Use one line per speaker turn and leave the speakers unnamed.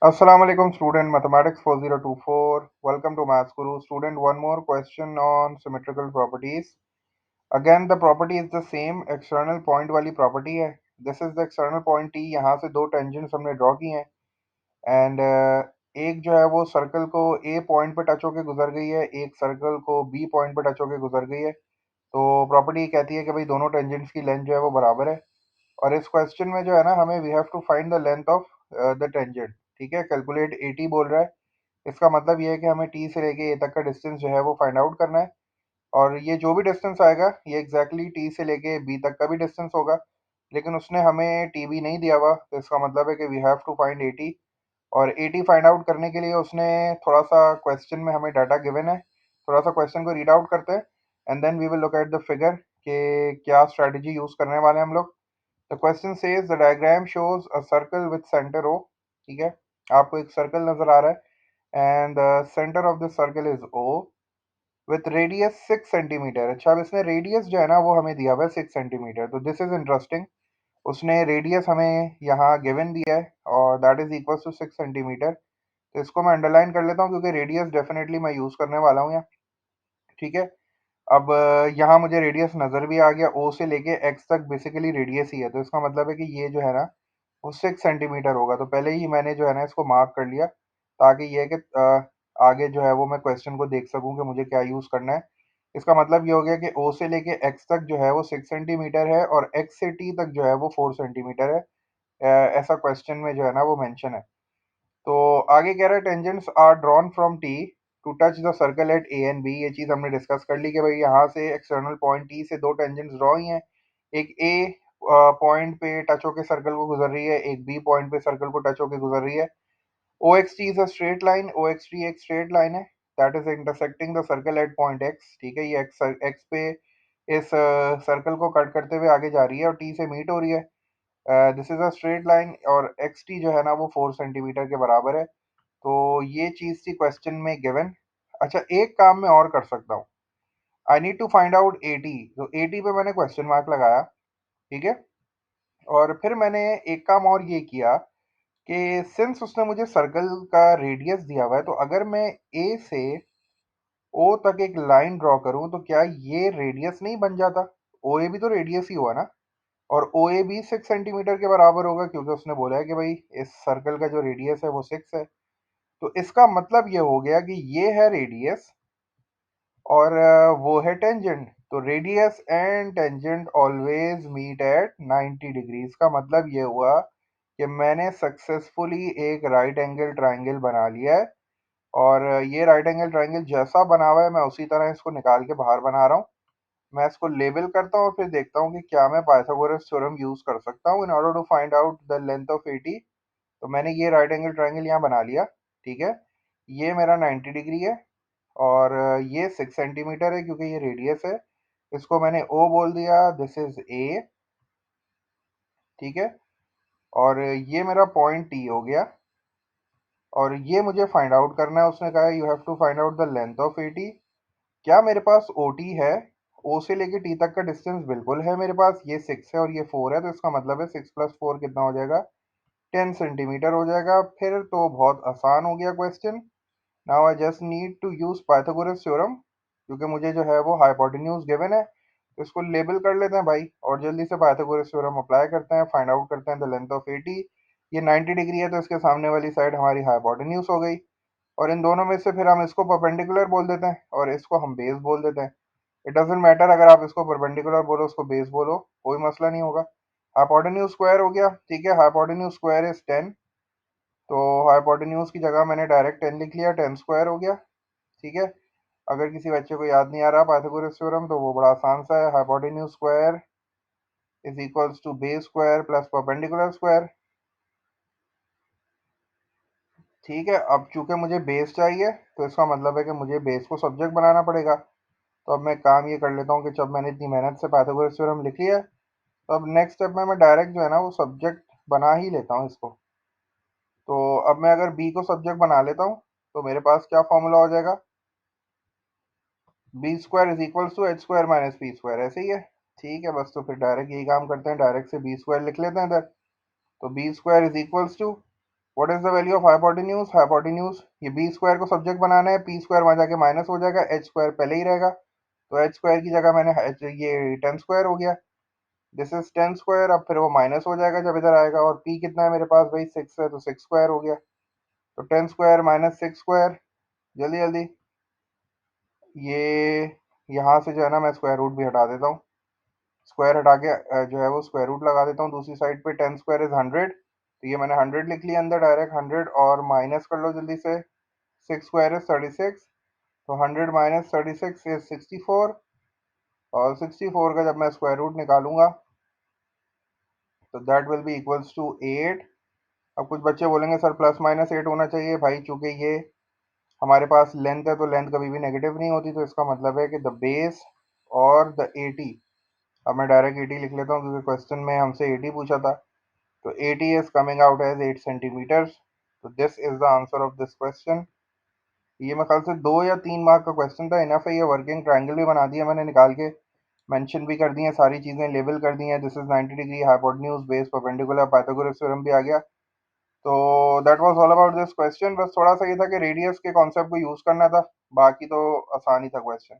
Assalamu alaikum student mathematics 4024. Welcome to Maths Guru. Student, one more question on symmetrical properties. Again the property is the same, external point वाली property है. This is the external point T. यहाँ से दो tangents हमने draw की हैं and एक जो है वो सर्कल को A पॉइंट पे टच होके गुजर गई है, एक सर्कल को B पॉइंट पे टच होके गुजर गई है. तो प्रॉपर्टी कहती है कि भाई दोनों टेंजेंट्स की लेंथ जो है वो बराबर है. और इस क्वेश्चन में जो है ना, हमें we have to find the length of the tangent. ठीक है, कैलकुलेट एटी बोल रहा है. इसका मतलब ये है कि हमें टी से लेके ए तक का डिस्टेंस जो है वो फाइंड आउट करना है. और ये जो भी डिस्टेंस आएगा ये एग्जैक्टली टी से लेके बी तक का भी डिस्टेंस होगा. लेकिन उसने हमें टी बी नहीं दिया हुआ, तो इसका मतलब है कि we have to find A T. और एटी फाइंड आउट करने के लिए उसने थोड़ा सा क्वेश्चन में हमें डाटा गिवन है. थोड़ा सा क्वेश्चन को रीड आउट करते हैं and then we will look at the figure कि क्या स्ट्रेटजी यूज करने वाले हैं हम लोग. The question says the diagram shows a circle with centre O. ठीक है, आपको एक सर्कल नजर आ रहा है and the centre of the circle is O with radius 6 centimetre. अच्छा, अब इसने रेडियस जो है ना वो हमें दिया हुआ है 6 सेंटीमीटर. तो दिस इज इंटरेस्टिंग. उसने रेडियस हमें यहाँ गिवन दिया है और that is equal to 6 centimetre. तो इसको मैं अंडरलाइन कर लेता हूँ क्योंकि रेडियस डेफिनेटली मैं यूज करने वाला हूँ यहाँ. ठीक है, अब यहाँ मुझे रेडियस नजर भी आ गया. ओ से लेके एक्स तक बेसिकली रेडियस ही है, तो इसका मतलब है कि ये जो है ना वो 6 सेंटीमीटर होगा. तो पहले ही मैंने जो है ना इसको मार्क कर लिया ताकि ये है कि आगे जो है वो मैं क्वेश्चन को देख सकूं कि मुझे क्या यूज करना है. इसका मतलब ये हो गया कि ओ से लेके एक्स तक जो है वो 6 सेंटीमीटर है और एक्स से टी तक जो है वो 4 सेंटीमीटर है. ऐसा क्वेश्चन में जो है ना वो मेंशन है. तो आगे कह रहा है tangents are drawn from T to touch the circle at A and B. ये चीज हमने डिस्कस कर ली कि भाई यहाँ से एक्सटर्नल पॉइंट टी से दो टेंजेंट्स ड्रॉ ही हैं. एक ए पॉइंट पे टच होके सर्कल को गुजर रही है, एक बी पॉइंट पे सर्कल को टच होके गुजर रही है. O X T is a straight line. O X T एक स्ट्रेट लाइन है that is intersecting the circle at point X. ठीक है, ये एक्स एक्स पे इस सर्कल को कट करते हुए आगे जा रही है और टी से मीट हो रही है. This is a straight line और एक्स टी जो है ना वो 4 सेंटीमीटर के बराबर है. तो ये चीज थी क्वेश्चन में गिवन. अच्छा, एक काम मैं और कर सकता हूँ. I need to find out A T. तो एटी पे मैंने क्वेश्चन मार्क लगाया. ठीक है, और फिर मैंने एक काम और ये किया कि सिंस उसने मुझे सर्कल का रेडियस दिया हुआ है, तो अगर मैं ए से ओ तक एक लाइन ड्रॉ करूं तो क्या ये रेडियस नहीं बन जाता? ओ ए भी तो रेडियस ही हुआ ना. और ओ ए भी 6 सेंटीमीटर के बराबर होगा क्योंकि उसने बोला है कि भाई इस सर्कल का जो रेडियस है वो 6 है. तो इसका मतलब ये हो गया कि ये है रेडियस और वो है टेंजेंट. तो radius and tangent always meet at 90 degrees. का मतलब ये हुआ कि मैंने सक्सेसफुली एक राइट एंगल ट्राइंगल बना लिया है. और ये राइट एंगल ट्राइंगल जैसा बना हुआ है मैं उसी तरह इसको निकाल के बाहर बना रहा हूँ. मैं इसको लेबल करता हूँ और फिर देखता हूँ कि क्या मैं पाइथागोरस थ्योरम यूज कर सकता हूँ in order to find out the length of A T. तो मैंने ये राइट एंगल ट्राइंगल यहाँ बना लिया. ठीक है, ये मेरा 90 डिग्री है और ये 6 सेंटीमीटर है क्योंकि ये रेडियस है. इसको मैंने ओ बोल दिया. This is a. ठीक है, और ये मेरा पॉइंट टी हो गया और ये मुझे फाइंड आउट करना है. उसने कहा you have to find out the length of A T. क्या मेरे पास ओ टी है? ओ से लेके टी तक का डिस्टेंस बिल्कुल है मेरे पास. ये 6 है और ये 4 है, तो इसका मतलब है 6 + 4 कितना हो जाएगा? 10 सेंटीमीटर हो जाएगा. फिर तो बहुत आसान हो गया question. Now I just need to use Pythagoras theorem क्योंकि मुझे जो है वो हाइपोटेन्यूज गिवन है. तो इसको लेबल कर लेते हैं भाई और जल्दी से पाइथागोरस थ्योरम अप्लाई करते हैं. फाइंड आउट करते हैं द लेंथ ऑफ एटी. ये 90 डिग्री है तो इसके सामने वाली साइड हमारी हाइपोटेन्यूज हो गई. और इन दोनों में से फिर हम इसको परपेंडिकुलर बोल देते हैं और इसको हम बेस बोल देते हैं. इट डजेंट मैटर अगर आप इसको परपेंडिकुलर बोलो उसको बेस बोलो, कोई मसला नहीं होगा. हाइपोटेन्यूज स्क्वायर हो गया. ठीक है, हाइपोटेन्यूज स्क्वायर इज 10. तो हाइपोटेन्यूज की जगह मैंने डायरेक्ट 10 लिख लिया. 10 स्क्वायर हो गया. ठीक है, अगर किसी बच्चे को याद नहीं आ रहा पाइथागोरस थ्योरम तो वो बड़ा आसान सा है. Hypotenuse square is equals to base square plus perpendicular square. ठीक है, अब चूंकि मुझे बेस चाहिए तो इसका मतलब है कि मुझे बेस को सब्जेक्ट बनाना पड़ेगा. तो अब मैं काम ये कर लेता हूँ कि जब मैंने इतनी मेहनत से पाइथागोरस थ्योरम लिख लिया है तो अब नेक्स्ट स्टेप में मैं डायरेक्ट जो है ना वो सब्जेक्ट बना ही लेता हूँ इसको. तो अब मैं अगर बी को सब्जेक्ट बना लेता हूँ तो मेरे पास क्या फॉर्मूला हो जाएगा? B square is equals to H square minus P square. ऐसे ही है. ठीक है, बस तो फिर डायरेक्ट यही काम करते हैं, डायरेक्ट से बी स्क्वायर लिख लेते हैं इधर. तो B square is equals to what is the value of hypotenuse? Hypotenuse ये बी स्क्वायर को सब्जेक्ट बनाना है, पी स्क्वायर वहां जाके माइनस हो जाएगा, एच स्क्वायर पहले ही रहेगा, तो एच स्क्वायर की जगह मैंने ये 10 स्क्वायर हो गया, दिस इज 10 स्क्वायर। अब फिर वो माइनस हो जाएगा जब इधर आएगा, और पी कितना है मेरे पास भाई 6 है, तो 6 स्क्वायर हो गया, तो 10 स्क्वायर माइनस 6 स्क्वायर। जल्दी जल्दी, ये यहाँ से जो है ना मैं स्क्वायर रूट भी हटा देता हूँ, स्क्वायर हटा के जो है वो स्क्वायर रूट लगा देता हूँ दूसरी साइड पे। 10 स्क्वायर इज 100, तो ये मैंने 100 लिख लिया अंदर डायरेक्ट 100, और माइनस कर लो जल्दी से, 6 स्क्वायर इज 36, तो 100 माइनस 36 इज 64, और 64 का जब मैं स्क्वायर रूट निकालूंगा तो that will be equals to 8। अब कुछ बच्चे बोलेंगे सर प्लस माइनस 8 होना चाहिए भाई, चूंकि ये हमारे पास लेंथ है तो लेंथ कभी भी नेगेटिव नहीं होती, तो इसका मतलब है कि द बेस और द 80। अब मैं डायरेक्ट 80 लिख लेता हूँ क्योंकि क्वेश्चन में हमसे 80 पूछा था, तो 80 is coming out as 8 centimetres, तो this is the answer of this question. ये मेरे ख्याल से 2 या 3 मार्क का क्वेश्चन था, इनफ है। ये वर्किंग ट्रायंगल भी बना दिया मैंने निकाल के, मेंशन भी कर दी है, सारी चीज़ें लेबल कर दी हैं, this is 90 degree, hypotenuse, base, perpendicular, Pythagoras theorem भी आ गया। तो that was all about this question. बस थोड़ा सा ये था कि रेडियस के कॉन्सेप्ट को यूज़ करना था, बाकी तो आसान ही था क्वेश्चन।